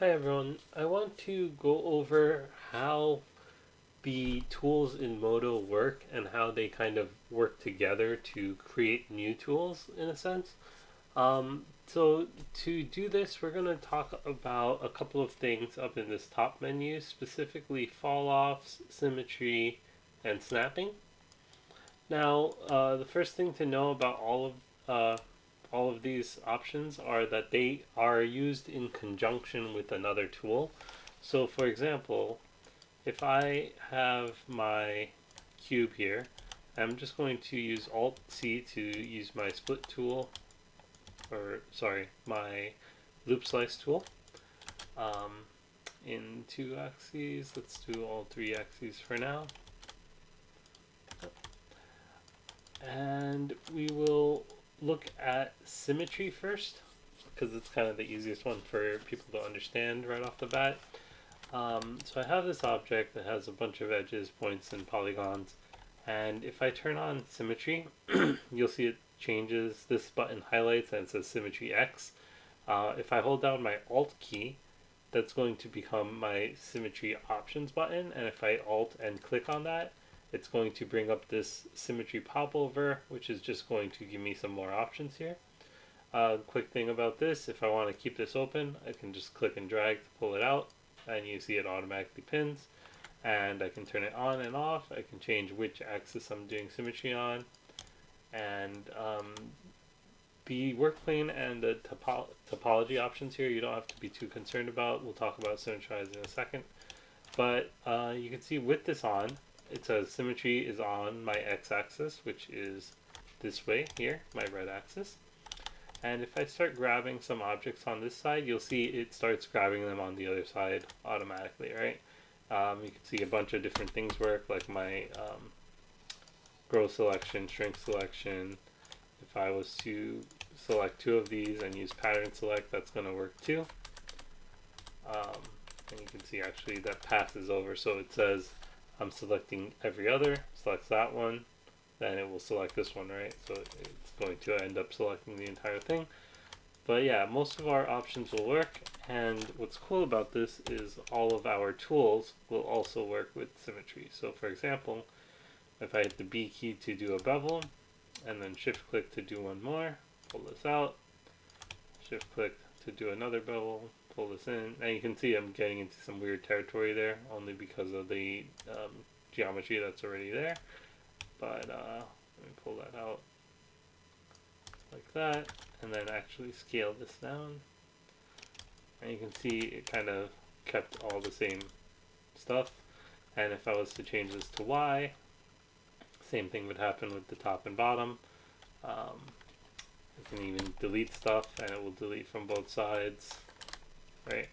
Hi everyone, I want to go over how the tools in MODO work and how they kind of work together to create new tools in a sense. So to do this, we're going to talk about a couple of things up in this top menu, specifically Falloffs, Symmetry, and Snapping. Now, the first thing to know about all of these options are that they are used in conjunction with another tool. So, for example, if I have my cube here, I'm just going to use Alt C to use my split tool, or sorry, my loop slice tool. Um, in 2 axes, let's do all 3 axes for now. And we will look at symmetry first, because it's kind of the easiest one for people to understand right off the bat. So I have this object that has a bunch of edges, points, and polygons. And if I turn on symmetry, you'll see it changes. This button highlights and it says symmetry X. If I hold down my Alt key, that's going to become my symmetry options button. And if I Alt and click on that, it's going to bring up this symmetry popover, which is just going to give me some more options here. Quick thing about this, if I want to keep this open, I can just click and drag to pull it out, and you see it automatically pins. And I can turn it on and off. I can change which axis I'm doing symmetry on. And the work plane and the topology options here, you don't have to be too concerned about. We'll talk about symmetrize in a second. But you can see with this on, it says symmetry is on my x-axis, which is this way here, my red axis. And if I start grabbing some objects on this side, you'll see it starts grabbing them on the other side automatically, right? You can see a bunch of different things work, like my grow selection, shrink selection. If I was to select 2 of these and use pattern select, that's going to work too. And you can see actually that passes over, so it says I'm selecting every other, selects that one, then it will select this one, right? So it's going to end up selecting the entire thing. But yeah, most of our options will work, and what's cool about this is all of our tools will also work with symmetry. So for example, if I hit the B key to do a bevel, and then shift click to do one more, pull this out, shift click to do another bevel, pull this in, and you can see I'm getting into some weird territory there, only because of the geometry that's already there. But let me pull that out like that, and then actually scale this down. And you can see it kind of kept all the same stuff. And if I was to change this to Y, same thing would happen with the top and bottom. I can even delete stuff and it will delete from both sides, right?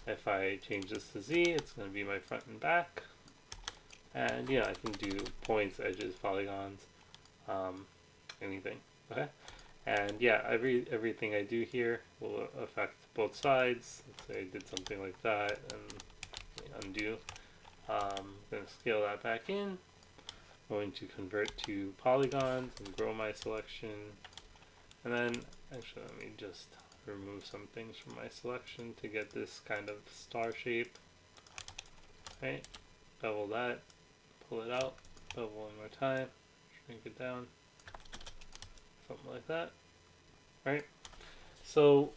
If I change this to Z, it's going to be my front and back. And yeah, I can do points, edges, polygons, anything, okay? And yeah, everything I do here will affect both sides. Let's say I did something like that and undo. I'm going to scale that back in. I'm going to convert to polygons and grow my selection. And then, actually, let me just remove some things from my selection to get this kind of star shape. Right, bevel that, pull it out, bevel one more time, shrink it down, something like that. Right, so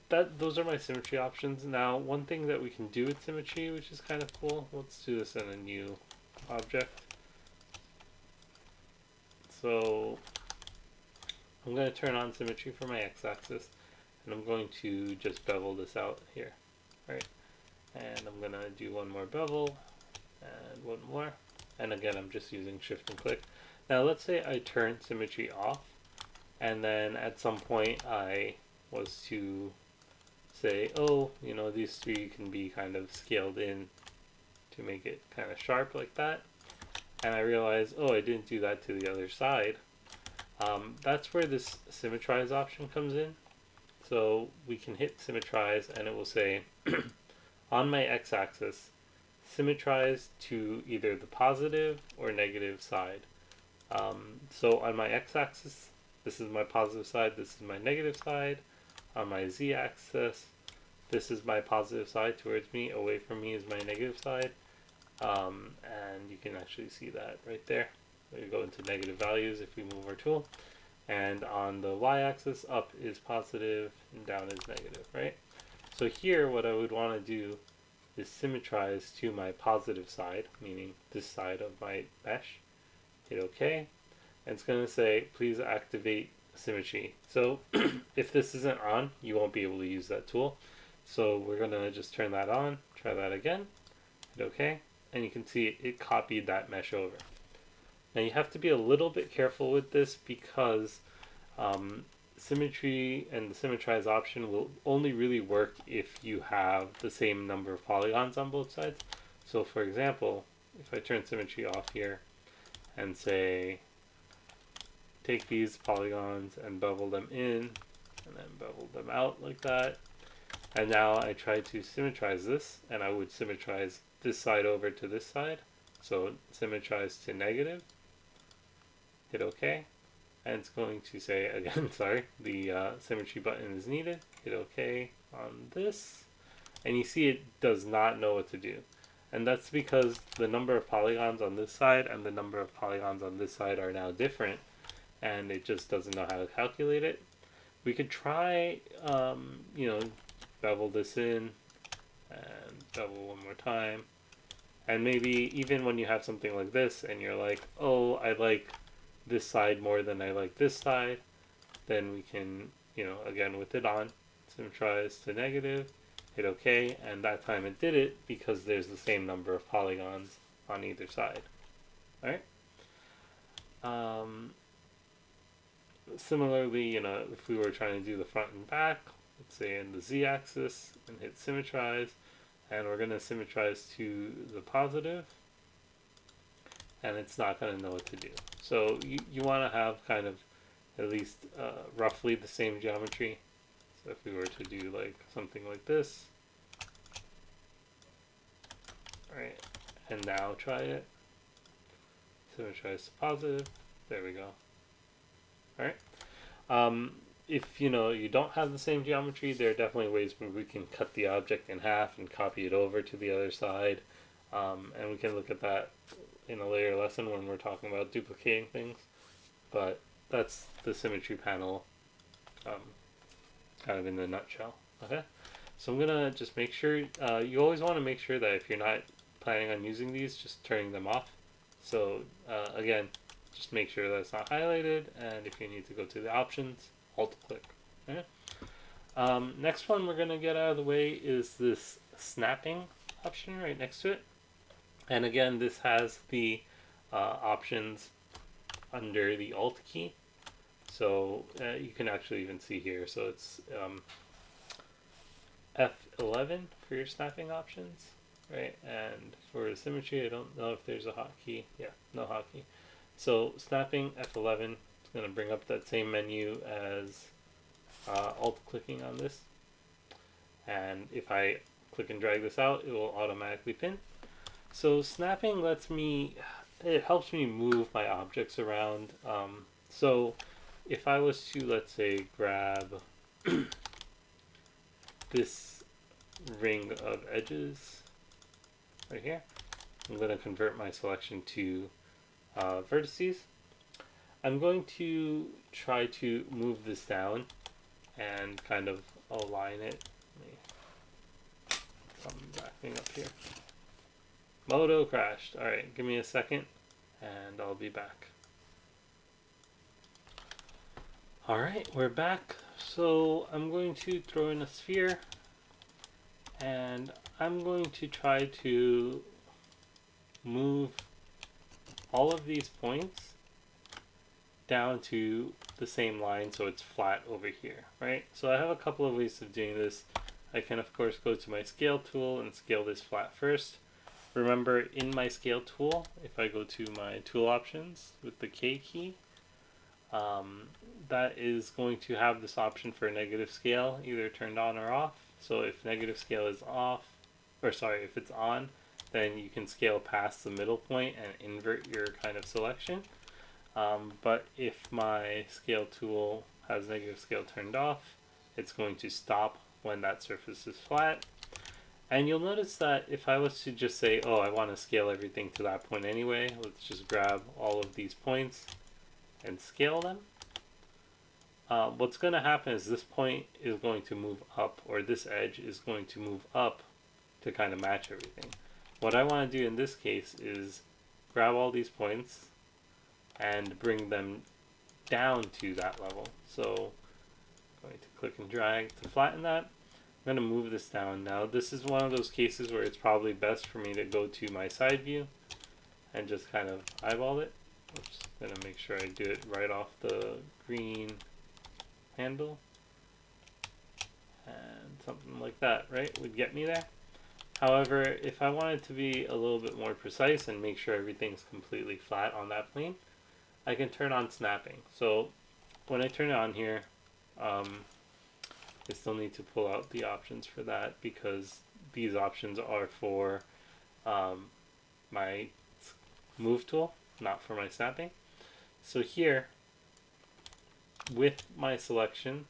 those are my symmetry options. Now, one thing that we can do with symmetry, which is kind of cool, let's do this in a new object. So I'm going to turn on symmetry for my x-axis, and I'm going to just bevel this out here, right? And I'm going to do one more bevel, and one more, and again I'm just using shift and click. Now let's say I turn symmetry off, and then at some point I was to say, oh, you know, these 3 can be kind of scaled in to make it kind of sharp like that, and I realized, oh, I didn't do that to the other side. That's where this symmetrize option comes in. So we can hit symmetrize and it will say on my x-axis symmetrize to either the positive or negative side. So on my x-axis, this is my positive side, this is my negative side. On my z-axis, this is my positive side towards me, away from me is my negative side. And you can actually see that right there. We go into negative values if we move our tool. And on the y-axis, up is positive and down is negative, right? So here, what I would want to do is symmetrize to my positive side, meaning this side of my mesh. Hit OK. And it's going to say, please activate symmetry. So if this isn't on, you won't be able to use that tool. So we're going to just turn that on, try that again, hit OK, and you can see it copied that mesh over. Now you have to be a little bit careful with this because symmetry and the symmetrize option will only really work if you have the same number of polygons on both sides. So for example, if I turn symmetry off here and say take these polygons and bevel them in and then bevel them out like that, and now I try to symmetrize this, and I would symmetrize this side over to this side, so symmetrize to negative, hit OK, and it's going to say again, sorry, the symmetry button is needed, hit OK on this, and you see it does not know what to do. And that's because the number of polygons on this side and the number of polygons on this side are now different, and it just doesn't know how to calculate it. We could try, bevel this in and bevel one more time. And maybe even when you have something like this and you're like, oh, I like this side more than I like this side, then we can, again with it on, symmetrize to negative, hit OK, and that time it did it because there's the same number of polygons on either side. Alright? Similarly, if we were trying to do the front and back, let's say in the z-axis, and hit symmetrize, and we're going to symmetrize to the positive, and it's not going to know what to do. So you want to have kind of at least roughly the same geometry. So if we were to do like something like this, alright, and now try it, symmetrize to positive, there we go. Alright. If you don't have the same geometry, there are definitely ways where we can cut the object in half and copy it over to the other side. And we can look at that in a later lesson when we're talking about duplicating things. But that's the symmetry panel kind of in a nutshell. Okay, so I'm gonna just make sure, you always want to make sure that if you're not planning on using these, just turning them off. So again, just make sure that it's not highlighted, and if you need to go to the options, alt click. Okay? Next one we're going to get out of the way is this snapping option right next to it. And again, this has the options under the alt key. So you can actually even see here. So it's F11 for your snapping options, right? And for symmetry, I don't know if there's a hotkey. Yeah, no hotkey. So snapping F11 is going to bring up that same menu as alt clicking on this. And if I click and drag this out, it will automatically pin. So snapping it helps me move my objects around. So if I was to, let's say, grab this ring of edges right here, I'm going to convert my selection to vertices. I'm going to try to move this down and kind of align it. I'm backing up here. MODO crashed. Alright, give me a second and I'll be back. Alright, we're back. So I'm going to throw in a sphere and I'm going to try to move all of these points down to the same line so it's flat over here, right? So I have a couple of ways of doing this. I can of course go to my scale tool and scale this flat first. Remember, in my scale tool, if I go to my tool options with the K key, that is going to have this option for negative scale either turned on or off. So if negative scale is off, or sorry, if it's on, then you can scale past the middle point and invert your kind of selection. But if my scale tool has negative scale turned off, it's going to stop when that surface is flat. And you'll notice that if I was to just say, oh, I want to scale everything to that point anyway, let's just grab all of these points and scale them. What's going to happen is this point is going to move up, or this edge is going to move up to kind of match everything. What I want to do in this case is grab all these points and bring them down to that level. So I'm going to click and drag to flatten that. I'm going to move this down. Now this is one of those cases where it's probably best for me to go to my side view and just kind of eyeball it. I'm just going to make sure I do it right off the green handle, and something like that, right, would get me there. However, if I wanted to be a little bit more precise and make sure everything's completely flat on that plane, I can turn on snapping. So when I turn it on here, I still need to pull out the options for that because these options are for my move tool, not for my snapping. So here, with my selection,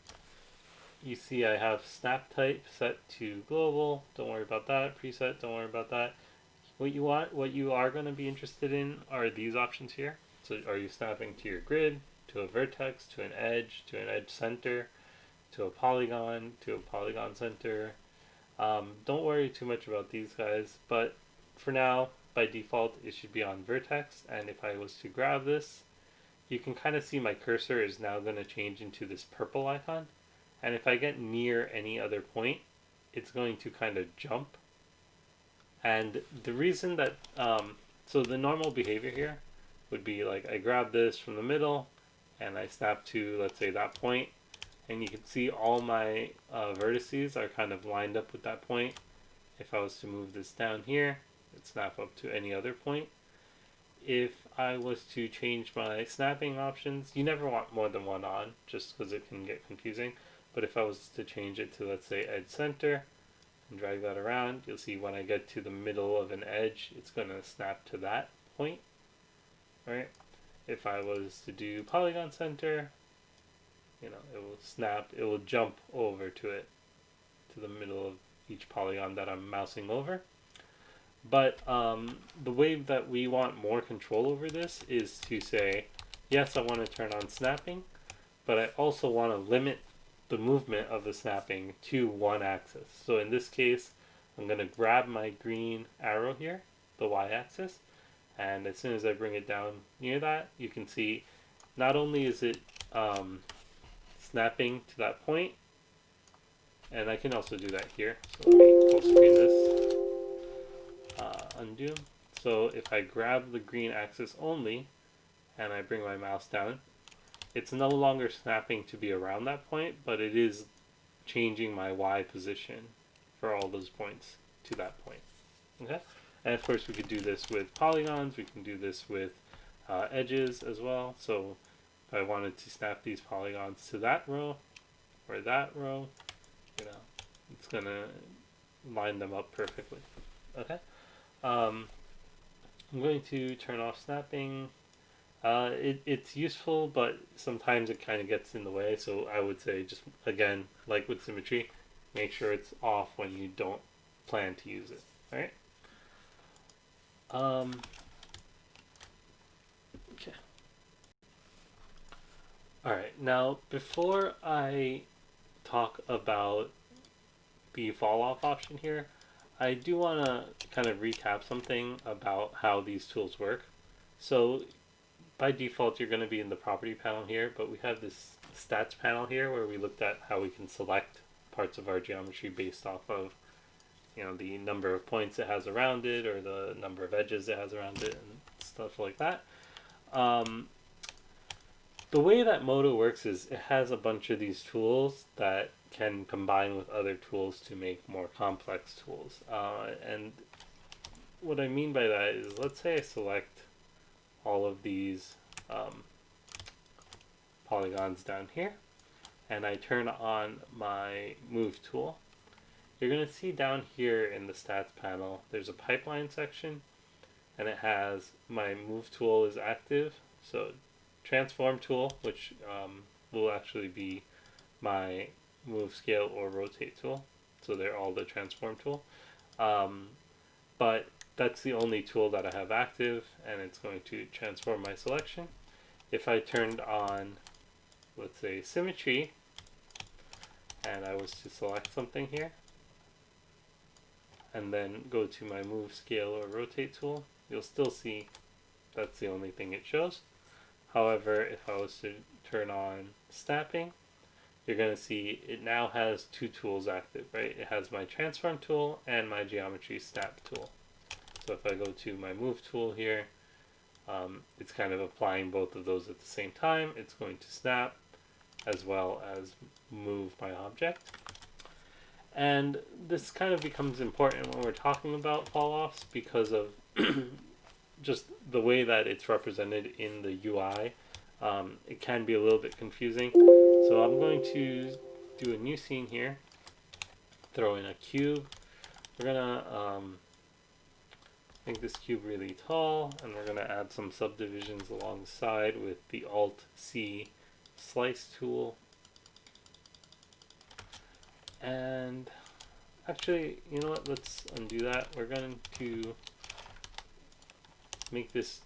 you see I have snap type set to global. Don't worry about that. Preset, don't worry about that. What you are going to be interested in are these options here. So are you snapping to your grid, to a vertex, to an edge center, to a polygon center? Don't worry too much about these guys, but for now, by default, it should be on vertex. And if I was to grab this, you can kind of see my cursor is now going to change into this purple icon. And if I get near any other point, it's going to kind of jump. And the reason that, so the normal behavior here would be like I grab this from the middle and I snap to, let's say, that point. And you can see all my vertices are kind of lined up with that point. If I was to move this down here, it'd snap up to any other point. If I was to change my snapping options, you never want more than one on, just because it can get confusing. But if I was to change it to, let's say, edge center, and drag that around, you'll see when I get to the middle of an edge, it's going to snap to that point, right? If I was to do polygon center, it will snap, it will jump over to it, to the middle of each polygon that I'm mousing over. But the way that we want more control over this is to say, yes, I want to turn on snapping, but I also want to limit the movement of the snapping to one axis. So in this case, I'm going to grab my green arrow here, the y-axis, and as soon as I bring it down near that, you can see not only is it snapping to that point, and I can also do that here. So let me full screen this. Undo. So if I grab the green axis only and I bring my mouse down, it's no longer snapping to be around that point, but it is changing my Y position for all those points to that point. Okay, and of course we could do this with polygons. We can do this with edges as well. So if I wanted to snap these polygons to that row or that row, it's gonna line them up perfectly. Okay. I'm going to turn off snapping. It's useful, but sometimes it kind of gets in the way. So I would say just, again, like with symmetry, make sure it's off when you don't plan to use it. All right. Okay. All right. Now, before I talk about the fall off option here, I do want to kind of recap something about how these tools work. So by default, you're going to be in the property panel here, but we have this stats panel here where we looked at how we can select parts of our geometry based off of the number of points it has around it or the number of edges it has around it and stuff like that. The way that MODO works is it has a bunch of these tools that can combine with other tools to make more complex tools. And what I mean by that is, let's say I select all of these polygons down here, and I turn on my move tool. You're going to see down here in the stats panel, there's a pipeline section, and it has my move tool is active. So transform tool, which will actually be my move, scale, or rotate tool. So they're all the transform tool. Um, but that's the only tool that I have active, and it's going to transform my selection. If I turned on, let's say, symmetry, and I was to select something here, and then go to my move, scale, or rotate tool, you'll still see that's the only thing it shows. However, if I was to turn on snapping, you're going to see it now has two tools active, right? It has my transform tool and my geometry snap tool. So if I go to my move tool here, it's kind of applying both of those at the same time. It's going to snap as well as move my object. And this kind of becomes important when we're talking about Falloffs because of just the way that it's represented in the UI. It can be a little bit confusing. So I'm going to do a new scene here, throw in a cube. We're gonna make this cube really tall, and we're gonna add some subdivisions alongside with the Alt-C slice tool. And actually, you know what, let's undo that. We're going to make this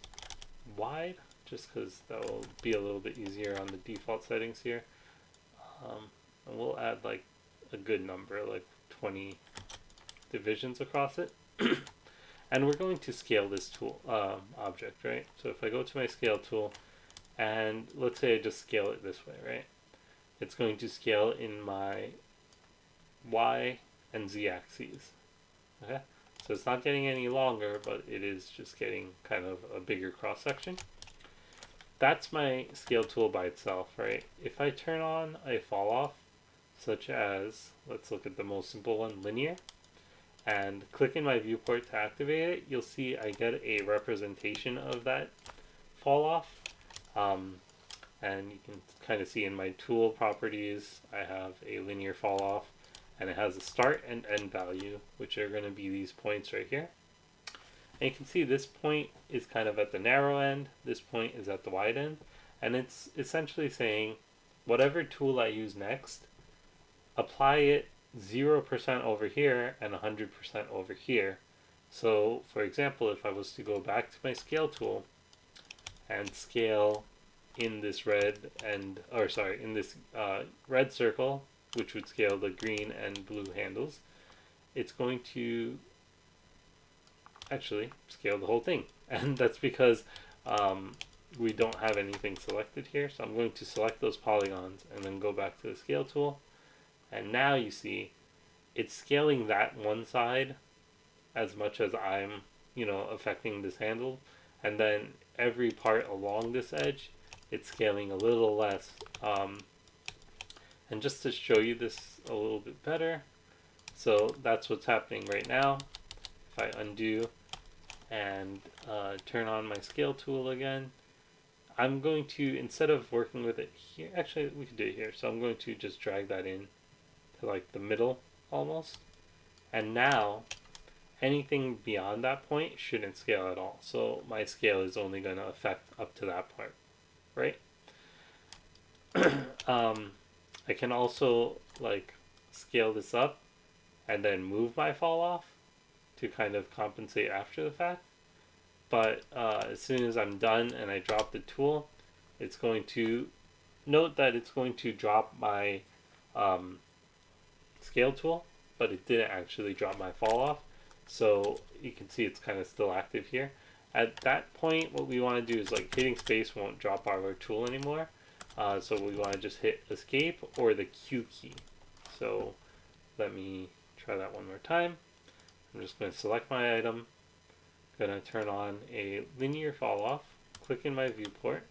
wide, just because that will be a little bit easier on the default settings here. And we'll add like a good number, like 20 divisions across it. And we're going to scale this tool object, right? So if I go to my scale tool, and let's say I just scale it this way, right? It's going to scale in my Y and Z axes. Okay, so it's not getting any longer, but it is just getting kind of a bigger cross section. That's my scale tool by itself, right? If I turn on a fall off, such as, let's look at the most simple one, linear, and click in my viewport to activate it, you'll see I get a representation of that fall off. And you can kind of see in my tool properties, I have a linear fall off, and it has a start and end value, which are going to be these points right here. And you can see this point is kind of at the narrow end, this point is at the wide end, and it's essentially saying whatever tool I use next, apply it 0% over here and 100% over here. So for example, if I was to go back to my scale tool and scale in this red and, or sorry, in this red circle, which would scale the green and blue handles, it's going to actually scale the whole thing. And that's because we don't have anything selected here. So I'm going to select those polygons and then go back to the scale tool. And now you see it's scaling that one side as much as I'm, affecting this handle. And then every part along this edge, it's scaling a little less. And just to show you this a little bit better, so that's what's happening right now. If I undo and turn on my scale tool again, I'm going to, instead of working with it here, actually we could do it here, so I'm going to just drag that in to like the middle almost. And now anything beyond that point shouldn't scale at all. So my scale is only going to affect up to that part, right? I can also like scale this up and then move my fall off to kind of compensate after the fact. But as soon as I'm done and I drop the tool, it's going to note that it's going to drop my scale tool, but it didn't actually drop my fall off. So you can see it's kind of still active here. At that point, what we want to do is like hitting space won't drop our tool anymore. So we want to just hit escape or the Q key. So let me try that one more time. I'm just going to select my item, going to turn on a linear fall off, click in my viewport,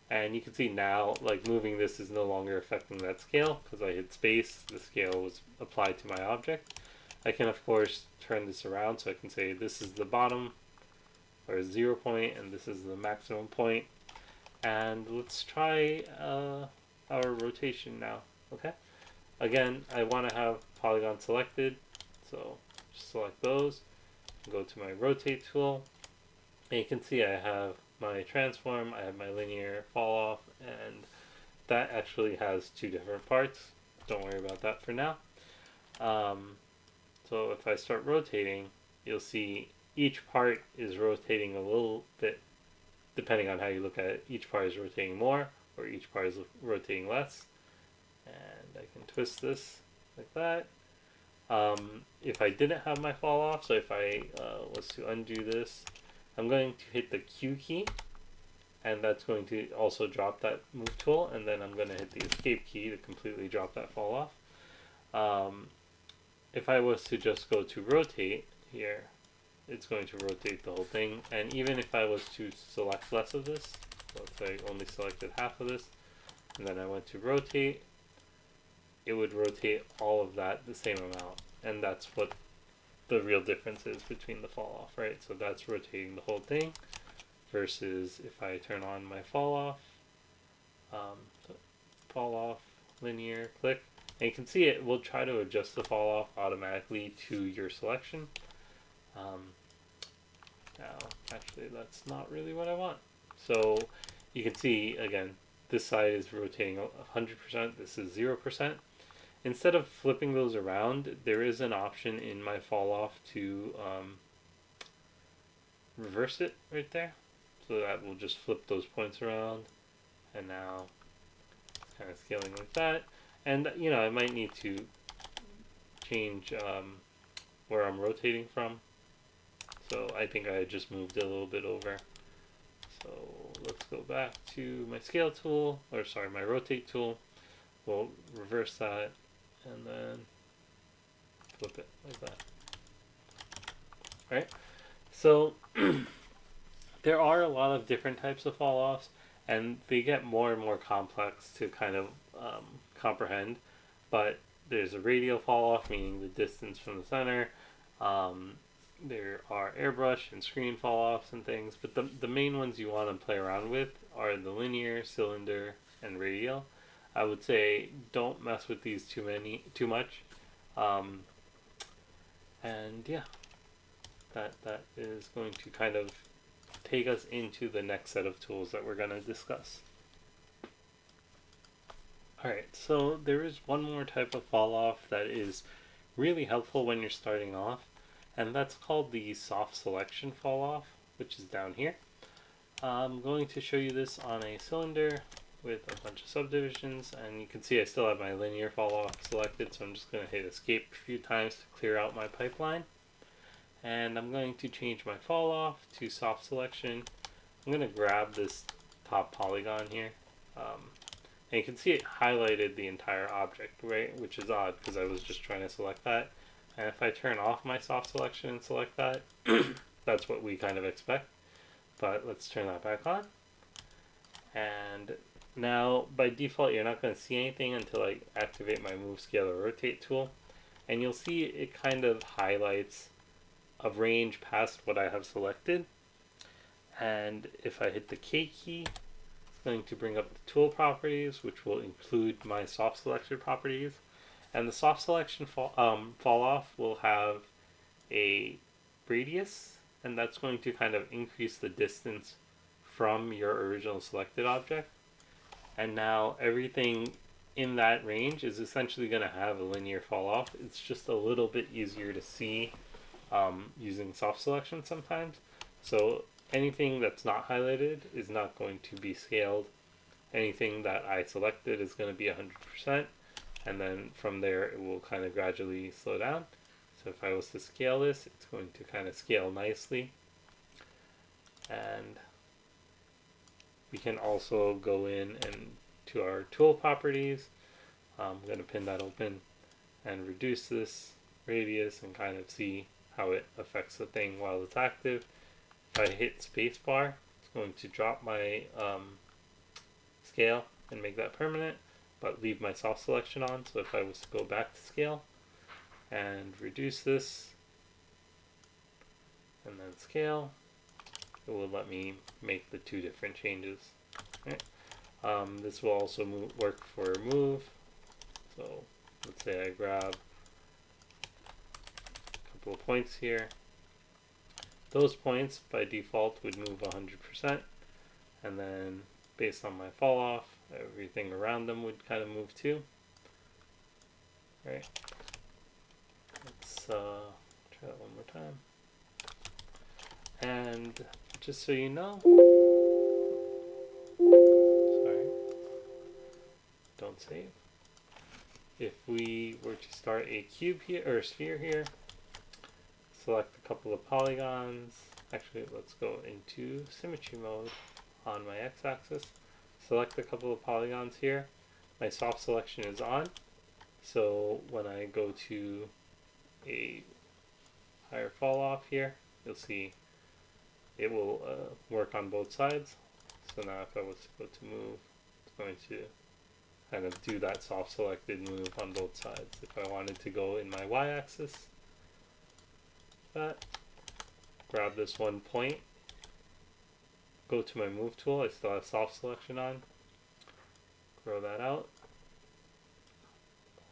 and you can see now like moving this is no longer affecting that scale because I hit space, the scale was applied to my object. I can of course turn this around, so I can say this is the bottom or 0 point and this is the maximum point. And let's try our rotation now. Okay, again I want to have polygon selected, so just select those, go to my rotate tool, and you can see I have my transform, I have my linear fall off, and that actually has two different parts. don't worry about that for now. So if I start rotating, you'll see each part is rotating a little bit, depending on how you look at it. Each part is rotating more, or each part is rotating less. And I can twist this like that. If I didn't have my fall off, so if I was to undo this, I'm going to hit the Q key, and that's going to also drop that move tool, and then I'm going to hit the escape key to completely drop that fall off. If I was to just go to rotate here, it's going to rotate the whole thing, and even if I was to select less of this, so let's say I only selected half of this, and then I went to rotate, it would rotate all of that the same amount, and that's what the real difference is between the fall off, right? So that's rotating the whole thing, versus if I turn on my fall off, so fall off, linear, click, and you can see it will try to adjust the fall off automatically to your selection. Now, actually, that's not really what I want. So you can see, again, this side is rotating 100%, this is 0%. Instead of flipping those around, there is an option in my fall off to reverse it right there. So that will just flip those points around. And now it's kind of scaling like that. And, you know, I might need to change where I'm rotating from. So I think I just moved a little bit over. So let's go back to my scale tool, or sorry, my rotate tool. We'll reverse that and then flip it like that. Right? So there are a lot of different types of fall offs, and they get more and more complex to kind of comprehend. But there's a radial fall off, meaning the distance from the center. There are airbrush and screen fall offs and things, but the main ones you want to play around with are the linear, cylinder, and radial. I would say don't mess with these too much. And yeah, that is going to kind of take us into the next set of tools that we're going to discuss. Alright, so there is one more type of fall off that is really helpful when you're starting off, and that's called the soft selection fall off, which is down here. I'm going to show you this on a cylinder with a bunch of subdivisions, and you can see I still have my linear fall off selected, so I'm just going to hit escape a few times to clear out my pipeline. And I'm going to change my fall off to soft selection. I'm going to grab this top polygon here, and you can see it highlighted the entire object, right? Which is odd because I was just trying to select that. And if I turn off my soft selection and select that, that's what we kind of expect. But let's turn that back on. And now, by default, you're not going to see anything until I activate my Move, Scale, or Rotate tool. And you'll see it kind of highlights a range past what I have selected. And if I hit the K key, it's going to bring up the tool properties, which will include my soft selection properties. And the soft selection fall off will have a radius, and that's going to kind of increase the distance from your original selected object. And now everything in that range is essentially going to have a linear fall off. It's just a little bit easier to see using soft selection sometimes. So anything that's not highlighted is not going to be scaled. Anything that I selected is going to be 100%. And then from there it will kind of gradually slow down. So if I was to scale this, it's going to kind of scale nicely. And we can also go in and to our tool properties. I'm going to pin that open and reduce this radius and kind of see how it affects the thing while it's active. If I hit spacebar, it's going to drop my scale and make that permanent, but leave my soft selection on. So if I was to go back to scale and reduce this and then scale, it will let me make the two different changes. Okay. This will also work for move. So let's say I grab a couple of points here. Those points by default would move 100%, and then based on my fall off, everything around them would kind of move too. right? Let's try that one more time. And just so you know, sorry, don't save. If we were to start a cube here, or a sphere here, select a couple of polygons. Actually, let's go into symmetry mode on my x-axis. Select a couple of polygons here. My soft selection is on. So when I go to a higher fall off here, you'll see it will work on both sides. So now if I was to go to move, it's going to kind of do that soft selected move on both sides. If I wanted to go in my y-axis, grab this one point, go to my move tool, I still have soft selection on, grow that out,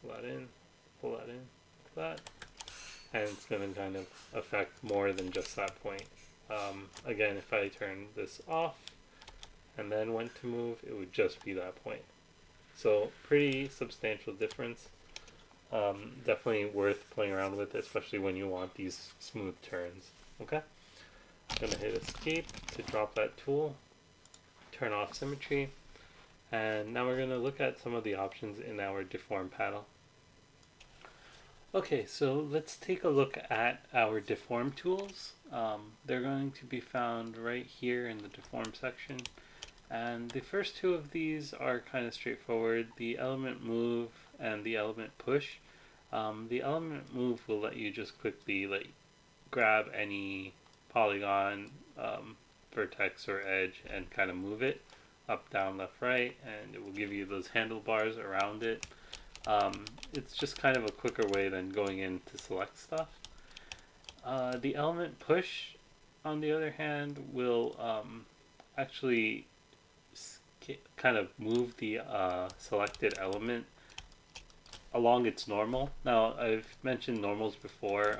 pull that in, pull that in, that, and it's going to kind of affect more than just that point. Again, if I turn this off and then went to move, it would just be that point. So pretty substantial difference. Definitely worth playing around with, especially when you want these smooth turns. Okay, I'm going to hit escape to drop that tool, turn off symmetry, and now we're going to look at some of the options in our deform panel. Okay, so let's take a look at our deform tools. They're going to be found right here in the deform section. And the first two of these are kind of straightforward, the element move and the element push. The element move will let you just quickly grab any polygon, vertex or edge and kind of move it up, down, left, right, and it will give you those handlebars around it. It's just kind of a quicker way than going in to select stuff. The element push, on the other hand, will actually kind of move the selected element along its normal. Now, I've mentioned normals before.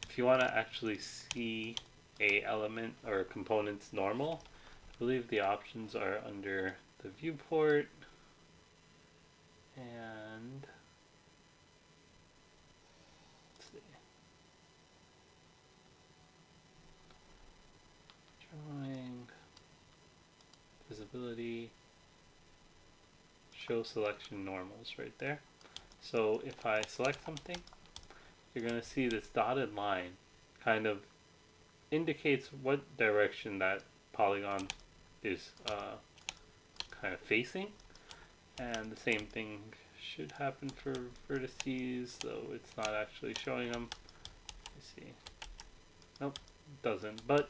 If you want to actually see a element or a component's normal, I believe the options are under the viewport and let's see, drawing, visibility, show selection normals right there. So if I select something, you're going to see this dotted line kind of indicates what direction that polygon is kind of facing. And the same thing should happen for vertices, though it's not actually showing them. Let's see. Nope, it doesn't. But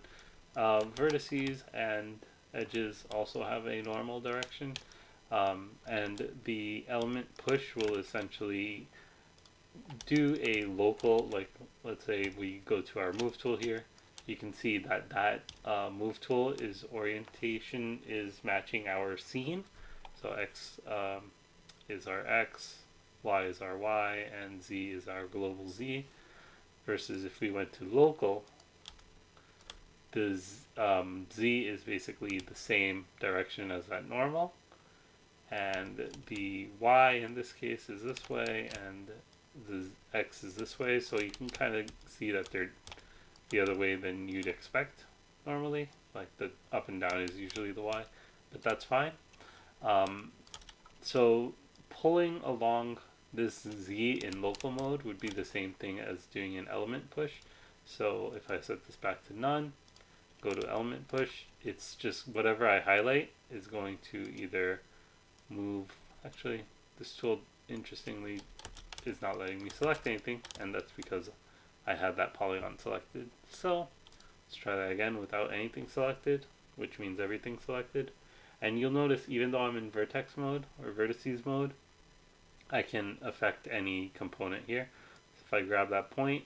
vertices and edges also have a normal direction. And the element push will essentially do a local, like let's say we go to our move tool here, you can see that move tool is orientation is matching our scene. So X is our X, Y is our Y, and Z is our global Z. Versus if we went to local, the Z is basically the same direction as that normal. And the Y in this case is this way, and the X is this way. So you can kind of see that they're the other way than you'd expect normally. Like the up and down is usually the Y, but that's fine. So pulling along this Z in local mode would be the same thing as doing an element push. So if I set this back to none, go to element push, it's just whatever I highlight is going to either move. Actually, this tool interestingly is not letting me select anything, and that's because I had that polygon selected. So let's try that again without anything selected, which means everything selected. And you'll notice even though I'm in vertex mode or vertices mode, I can affect any component here. So if I grab that point,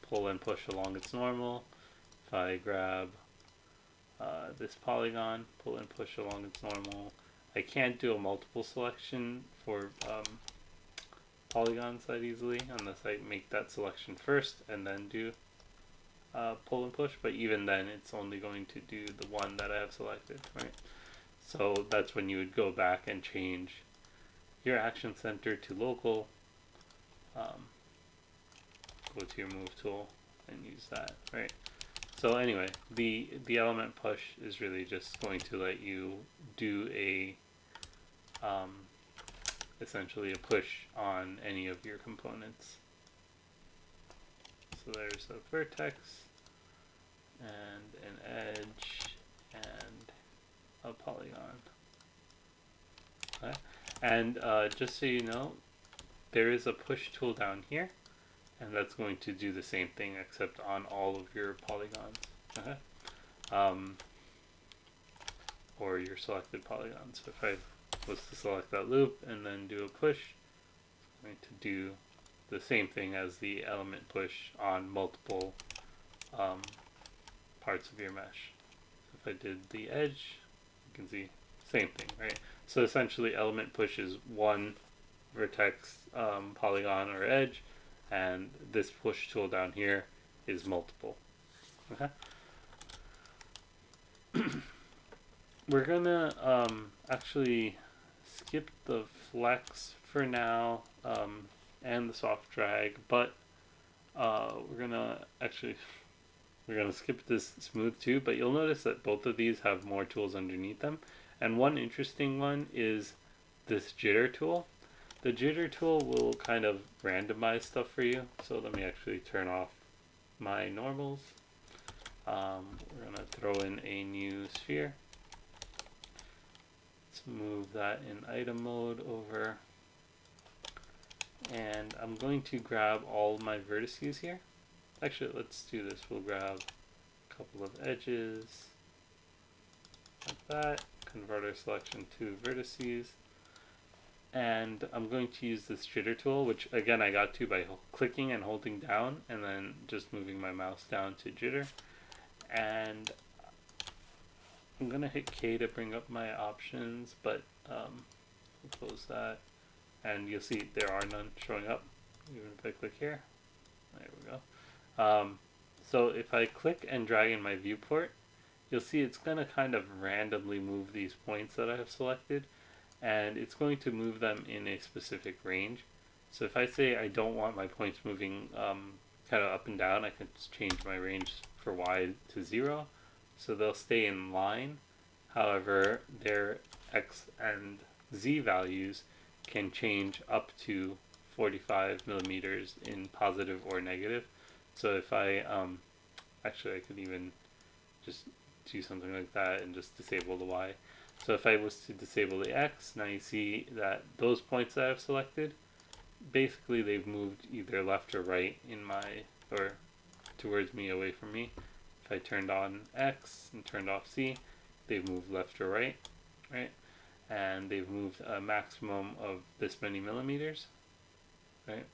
pull and push along its normal. If I grab this polygon, pull and push along its normal. I can't do a multiple selection for polygons that easily unless I make that selection first and then do pull and push, but even then it's only going to do the one that I have selected, right? So that's when you would go back and change your action center to local go to your move tool and use that, right? So anyway, the element push is really just going to let you do a essentially a push on any of your components. So there's a vertex and an edge and a polygon. Okay. And just so you know, there is a push tool down here, and that's going to do the same thing except on all of your polygons. Okay. Or your selected polygons. So if I was to select that loop and then do a push, it's going to do the same thing as the element push on multiple parts of your mesh. So if I did the edge, you can see same thing, right? So essentially element push is one vertex, polygon, or edge, and this push tool down here is multiple. Okay. We're gonna actually skip the flex for now and the soft drag, but we're gonna skip this smooth too. But you'll notice that both of these have more tools underneath them, and one interesting one is this jitter tool. The jitter tool will kind of randomize stuff for you. So let me actually turn off my normals. We're gonna throw in a new sphere. Let's move that in item mode over. And I'm going to grab all my vertices here. Actually, let's do this. We'll grab a couple of edges like that. Convert our selection to vertices. And I'm going to use this jitter tool, which again I got to by clicking and holding down and then just moving my mouse down to jitter. And I'm going to hit K to bring up my options, but we'll close that. And you'll see there are none showing up, even if I click here. There we go. So if I click and drag in my viewport, you'll see it's going to kind of randomly move these points that I have selected, and it's going to move them in a specific range. So if I say I don't want my points moving kind of up and down, I can just change my range for Y to 0. So they'll stay in line. However, their X and Z values can change up to 45 millimeters in positive or negative. So if I, actually I could even just do something like that and just disable the Y. So if I was to disable the X, now you see that those points that I've selected, basically they've moved either left or right in my, or towards me, away from me. If I turned on X and turned off Z, they've moved left or right, right? And they've moved a maximum of this many millimeters, right?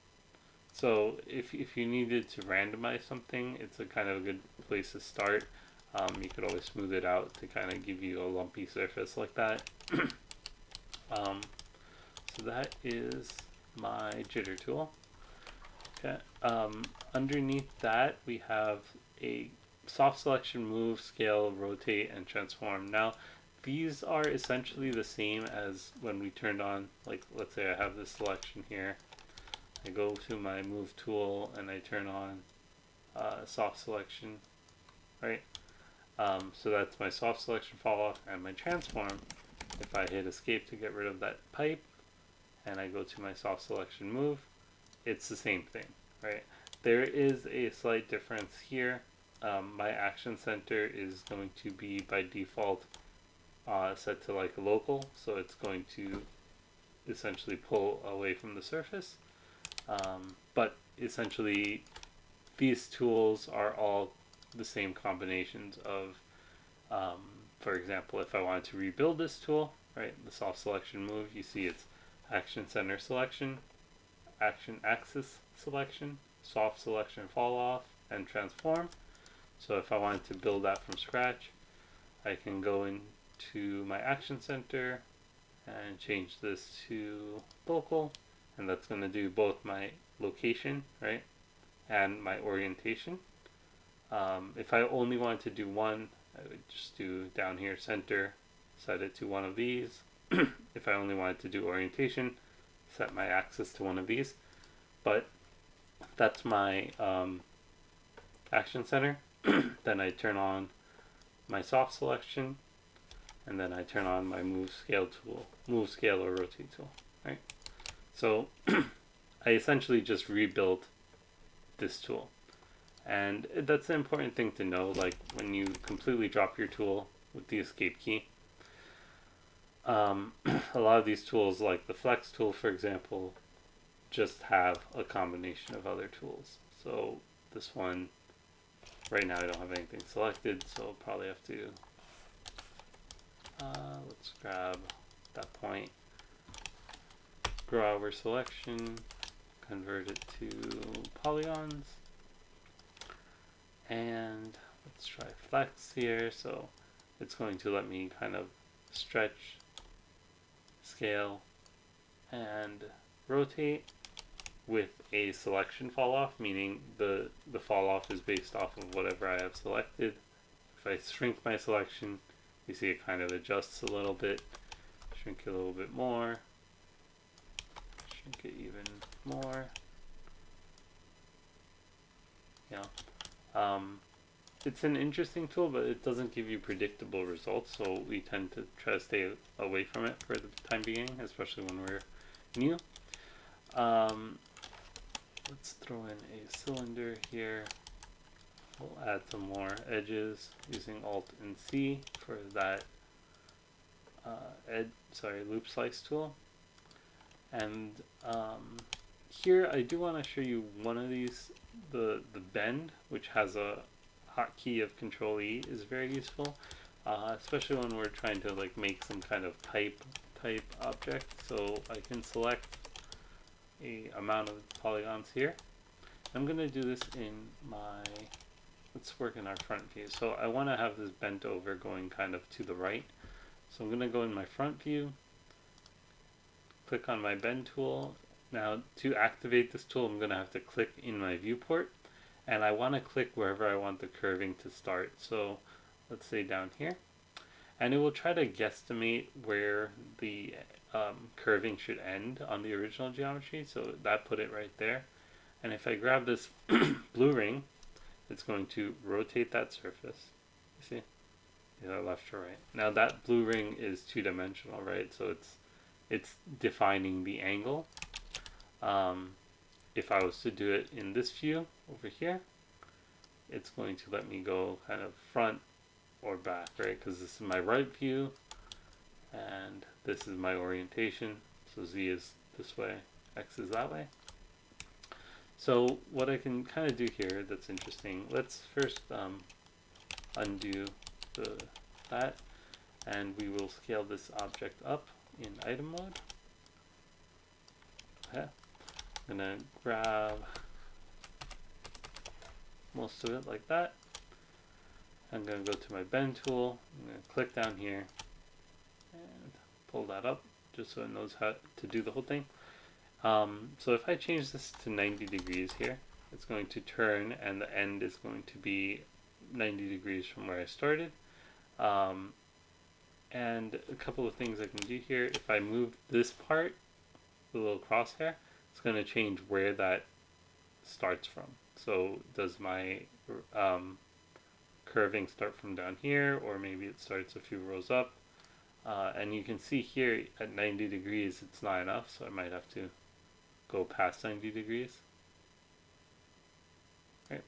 So if you needed to randomize something, it's a kind of a good place to start. You could always smooth it out to kind of give you a lumpy surface like that. So that is my jitter tool. Okay. Underneath that, we have a soft selection, move, scale, rotate, and transform. Now, these are essentially the same as when we turned on, like, let's say I have this selection here. I go to my move tool and I turn on soft selection, right? So that's my soft selection fall off and my transform. If I hit escape to get rid of that pipe and I go to my soft selection move, it's the same thing, right? There is a slight difference here. My action center is going to be by default set to like local, so it's going to essentially pull away from the surface. But essentially these tools are all the same combinations of, for example, if I wanted to rebuild this tool, right, the soft selection move, you see it's action center selection, action axis selection, soft selection fall off, and transform. So if I wanted to build that from scratch, I can go into my action center and change this to local, and that's going to do both my location, right, and my orientation. If I only wanted to do one, I would just do down here center, set it to one of these. If I only wanted to do orientation, set my axis to one of these. but that's my action center. Then I turn on my soft selection, and then I turn on my move scale tool, move scale or rotate tool, right? So I essentially just rebuilt this tool. And that's an important thing to know, like when you completely drop your tool with the escape key. A lot of these tools, like the flex tool for example, just have a combination of other tools. So this one, right now I don't have anything selected, so I'll probably have to, let's grab that point, grow over selection, convert it to polygons, and let's try flex here. So it's going to let me kind of stretch, scale, and rotate with a selection fall off, meaning the fall off is based off of whatever I have selected. If I shrink my selection, you see it kind of adjusts a little bit, shrink it a little bit more, shrink it even more. It's an interesting tool, but it doesn't give you predictable results, so we tend to try to stay away from it for the time being, especially when we're new. Let's throw in a cylinder here. We'll add some more edges using Alt and C for that loop slice tool. And here I do want to show you one of these, the bend, which has a hotkey of Control E, is very useful, especially when we're trying to like make some kind of type object. So I can select a amount of polygons here. I'm going to do this in my, let's work in our front view. So I want to have this bent over going kind of to the right. So I'm going to go in my front view, click on my bend tool. Now to activate this tool, I'm going to have to click in my viewport, and I want to click wherever I want the curving to start. So let's say down here, and it will try to guesstimate where the curving should end on the original geometry. So that put it right there. And if I grab this blue ring, it's going to rotate that surface. You see? Either left or right. Now that blue ring is two-dimensional, right? So it's defining the angle. If I was to do it in this view over here, it's going to let me go kind of front or back, right? Because this is my right view, and this is my orientation. So Z is this way, X is that way. So what I can kind of do here that's interesting, let's first undo that, and we will scale this object up in item mode. Okay. I'm going to grab most of it like that. I'm going to go to my bend tool. I'm going to click down here and pull that up just so it knows how to do the whole thing. So if I change this to 90 degrees here, it's going to turn and the end is going to be 90 degrees from where I started. And a couple of things I can do here, if I move this part, the little crosshair, it's going to change where that starts from. So does my curving start from down here, or maybe it starts a few rows up? And you can see here at 90 degrees it's not enough, so I might have to go past 90 degrees. Right.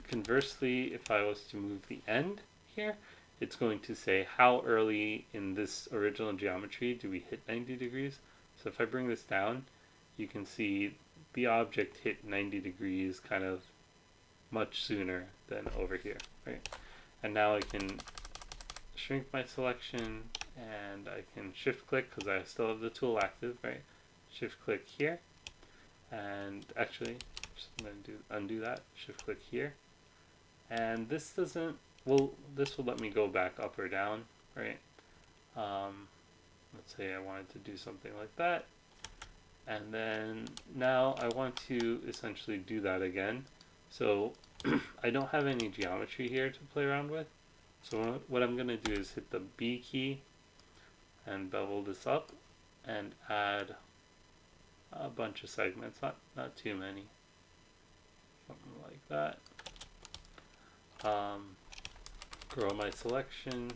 Conversely, if I was to move the end here, it's going to say how early in this original geometry do we hit 90 degrees. So if I bring this down, you can see the object hit 90 degrees kind of much sooner than over here, right? And now I can shrink my selection, and I can shift click because I still have the tool active, right? Shift click here, and actually I'm going to undo that, shift click here, and this doesn't, well, this will let me go back up or down, right? Let's say I wanted to do something like that, and then now I want to essentially do that again. So I don't have any geometry here to play around with, so what I'm going to do is hit the B key and bevel this up and add a bunch of segments, not too many, something like that. Grow my selection,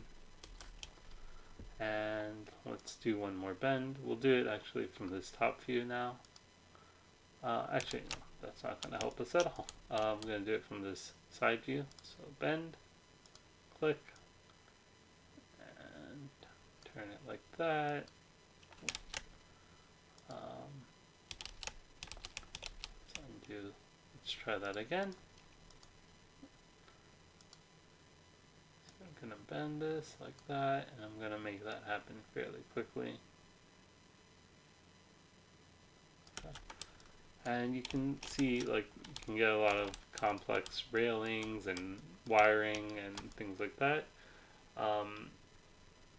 and let's do one more bend. We'll do it actually from this top view now. Actually, no, that's not going to help us at all. I'm going to do it from this side view. So bend, click, and turn it like that. Let's undo. Let's try that again. So I'm going to bend this like that, and I'm going to make that happen fairly quickly. And you can see, like, you can get a lot of complex railings and wiring and things like that.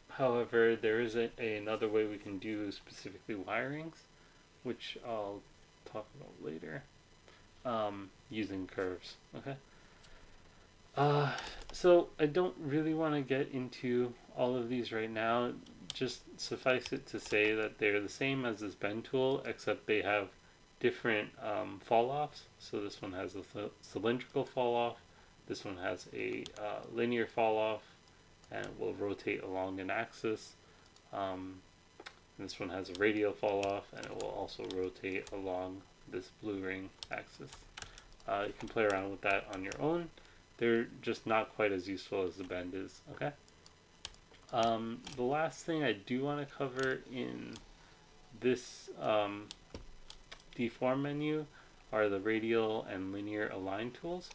However, there is another way we can do specifically wirings, which I'll talk about later, using curves. Okay. So I don't really want to get into all of these right now. Just suffice it to say that they're the same as this bend tool, except they have different fall-offs. So this one has a cylindrical fall-off, this one has a linear fall-off, and it will rotate along an axis. This one has a radial fall-off, and it will also rotate along this blue ring axis. You can play around with that on your own. They're just not quite as useful as the bend is. Okay. The last thing I do want to cover in this Deform menu are the radial and linear align tools.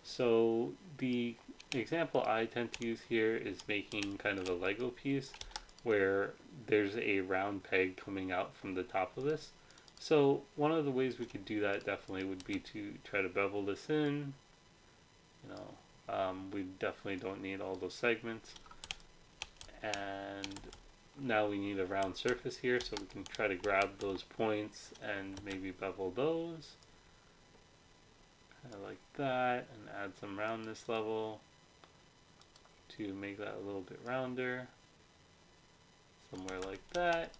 So the example I tend to use here is making kind of a Lego piece where there's a round peg coming out from the top of this. So one of the ways we could do that definitely would be to try to bevel this in. We definitely don't need all those segments. And now we need a round surface here, so we can try to grab those points and maybe bevel those. Kind of like that, and add some roundness level to make that a little bit rounder. Somewhere like that.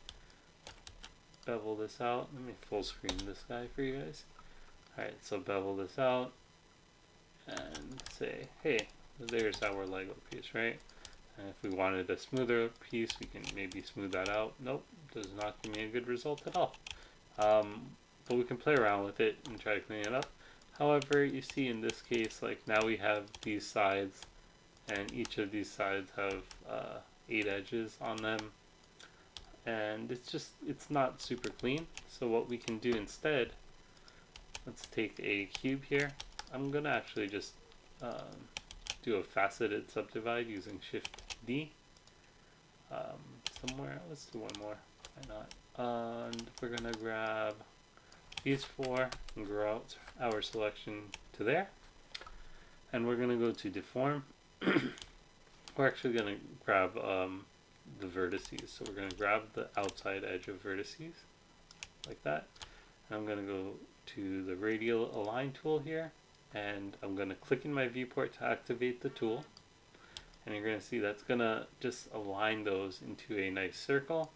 Bevel this out. Let me full screen this guy for you guys. Alright, so bevel this out and say, hey, there's our Lego piece, right? And if we wanted a smoother piece, we can maybe smooth that out. Nope, does not give me a good result at all. But we can play around with it and try to clean it up. However, you see in this case, like now we have these sides, and each of these sides have 8 edges on them. And it's not super clean. So what we can do instead, let's take a cube here. I'm gonna actually just do a faceted subdivide using Shift D. Somewhere, let's do one more. Why not? And we're gonna grab these 4 and grow out our selection to there. And we're gonna go to Deform. We're actually gonna grab the vertices. So we're gonna grab the outside edge of vertices like that. And I'm gonna go to the radial align tool here, and I'm going to click in my viewport to activate the tool, and you're going to see that's going to just align those into a nice circle.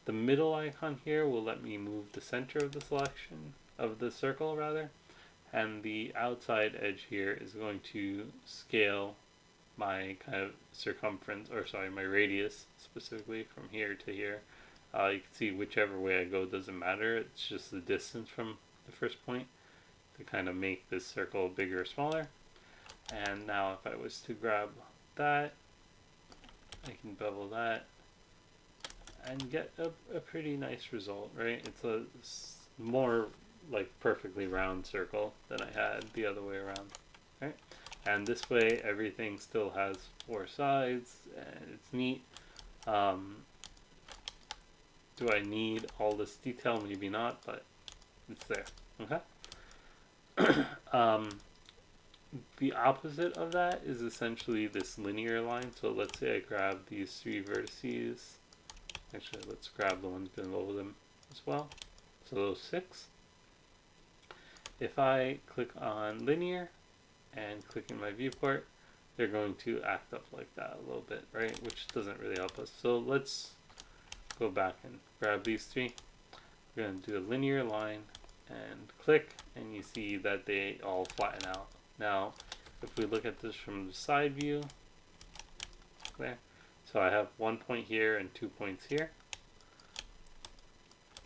The middle icon here will let me move the center of the selection, of the circle rather, and the outside edge here is going to scale my kind of circumference, or sorry, my radius specifically from here to here. You can see whichever way I go doesn't matter, it's just the distance from the first point to kind of make this circle bigger or smaller. And now if I was to grab that, I can bevel that and get a pretty nice result, right? It's a more like perfectly round circle than I had the other way around, right? And this way everything still has 4 sides and it's neat. Do I need all this detail? Maybe not, but it's there. Okay. The opposite of that is essentially this linear line. So let's say I grab these 3 vertices. Actually, let's grab the ones below them as well. So those 6. If I click on linear and click in my viewport, they're going to act up like that a little bit, right? Which doesn't really help us. So let's go back and grab these 3. we're going to do a linear line and click, and you see that they all flatten out. Now, if we look at this from the side view, there, so I have 1 point here and 2 points here,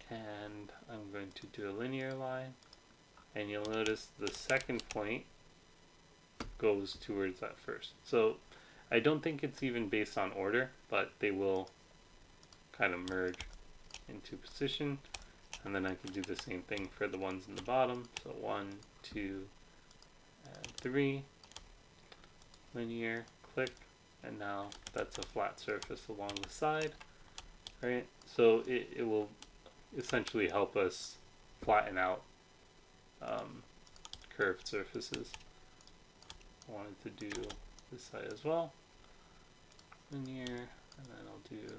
and I'm going to do a linear line, and you'll notice the second point goes towards that first. So I don't think it's even based on order, but they will kind of merge into position, and then I can do the same thing for the ones in the bottom. So 1, 2, and 3, linear, click, and now that's a flat surface along the side, right? So it will essentially help us flatten out curved surfaces. I wanted to do this side as well, linear, and then I'll do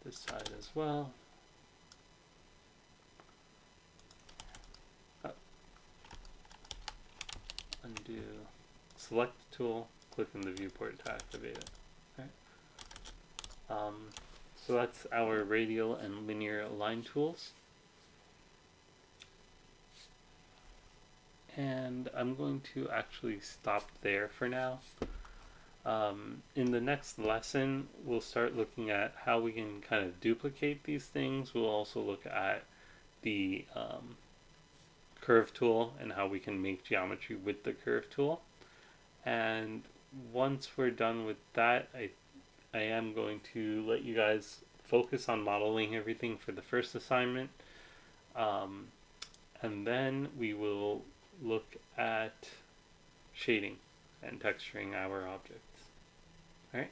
this side as well. Undo, select the tool, click on the viewport to activate it. Right. So that's our radial and linear align tools. And I'm going to actually stop there for now. In the next lesson, we'll start looking at how we can kind of duplicate these things. We'll also look at the curve tool and how we can make geometry with the curve tool. And once we're done with that, I am going to let you guys focus on modeling everything for the first assignment. And then we will look at shading and texturing our objects. All right.